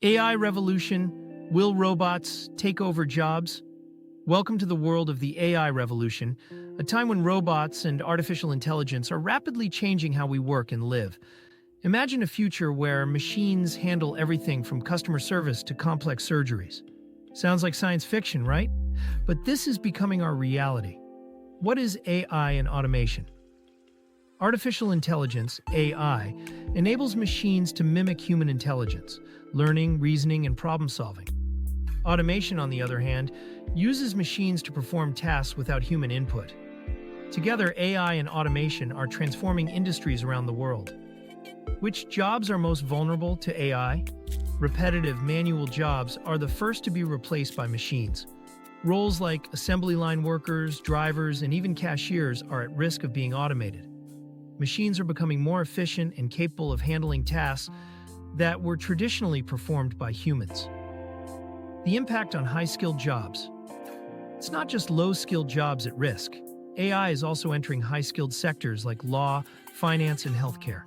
AI revolution, will robots take over jobs? Welcome to the world of the AI revolution, a time when robots and artificial intelligence are rapidly changing how we work and live. Imagine a future where machines handle everything from customer service to complex surgeries. Sounds like science fiction, right? But this is becoming our reality. What is AI and automation? Artificial intelligence, AI, enables machines to mimic human intelligence, learning, reasoning, and problem-solving. Automation, on the other hand, uses machines to perform tasks without human input. Together, AI and automation are transforming industries around the world. Which jobs are most vulnerable to AI? Repetitive manual jobs are the first to be replaced by machines. Roles like assembly line workers, drivers, and even cashiers are at risk of being automated. Machines are becoming more efficient and capable of handling tasks that were traditionally performed by humans. The impact on high-skilled jobs. It's not just low-skilled jobs at risk. AI is also entering high-skilled sectors like law, finance, and healthcare.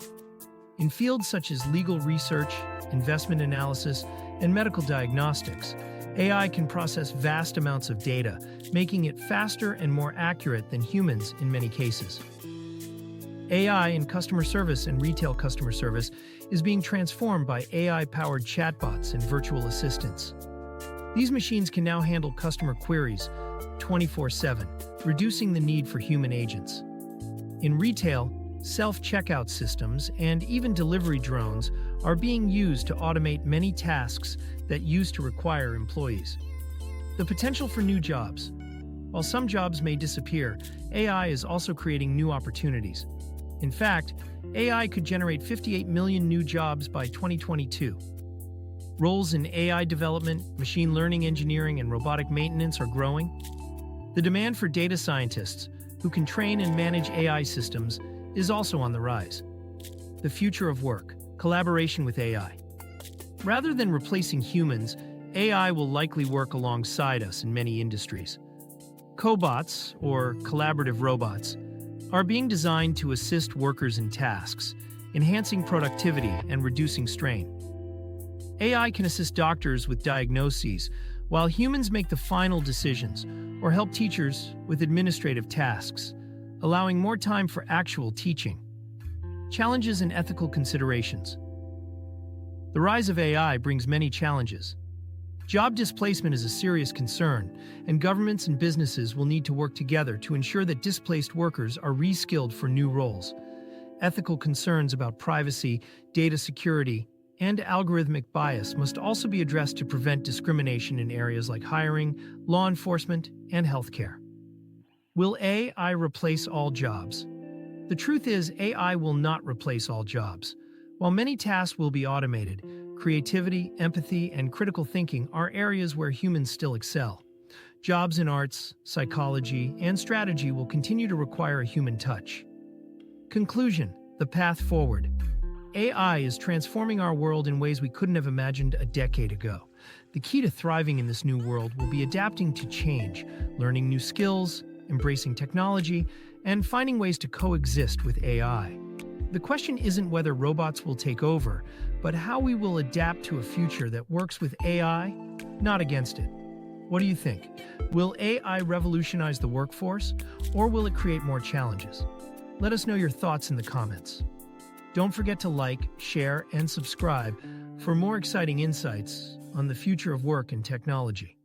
In fields such as legal research, investment analysis, and medical diagnostics, AI can process vast amounts of data, making it faster and more accurate than humans in many cases. AI in customer service and retail customer service is being transformed by AI-powered chatbots and virtual assistants. These machines can now handle customer queries 24/7, reducing the need for human agents. In retail, self-checkout systems and even delivery drones are being used to automate many tasks that used to require employees. The potential for new jobs. While some jobs may disappear, AI is also creating new opportunities. In fact, AI could generate 58 million new jobs by 2022. Roles in AI development, machine learning engineering, and robotic maintenance are growing. The demand for data scientists, who can train and manage AI systems, is also on the rise. The future of work, collaboration with AI. Rather than replacing humans, AI will likely work alongside us in many industries. Cobots, or collaborative robots, are being designed to assist workers in tasks, enhancing productivity and reducing strain. AI can assist doctors with diagnoses, while humans make the final decisions, or help teachers with administrative tasks, allowing more time for actual teaching. Challenges and ethical considerations. The rise of AI brings many challenges. Job displacement is a serious concern, and governments and businesses will need to work together to ensure that displaced workers are reskilled for new roles. Ethical concerns about privacy, data security, and algorithmic bias must also be addressed to prevent discrimination in areas like hiring, law enforcement, and healthcare. Will AI replace all jobs? The truth is, AI will not replace all jobs. While many tasks will be automated, creativity, empathy, and critical thinking are areas where humans still excel. Jobs in arts, psychology, and strategy will continue to require a human touch. Conclusion: the path forward. AI is transforming our world in ways we couldn't have imagined a decade ago. The key to thriving in this new world will be adapting to change, learning new skills, embracing technology, and finding ways to coexist with AI. The question isn't whether robots will take over, but how we will adapt to a future that works with AI, not against it. What do you think? Will AI revolutionize the workforce, or will it create more challenges? Let us know your thoughts in the comments. Don't forget to like, share, and subscribe for more exciting insights on the future of work and technology.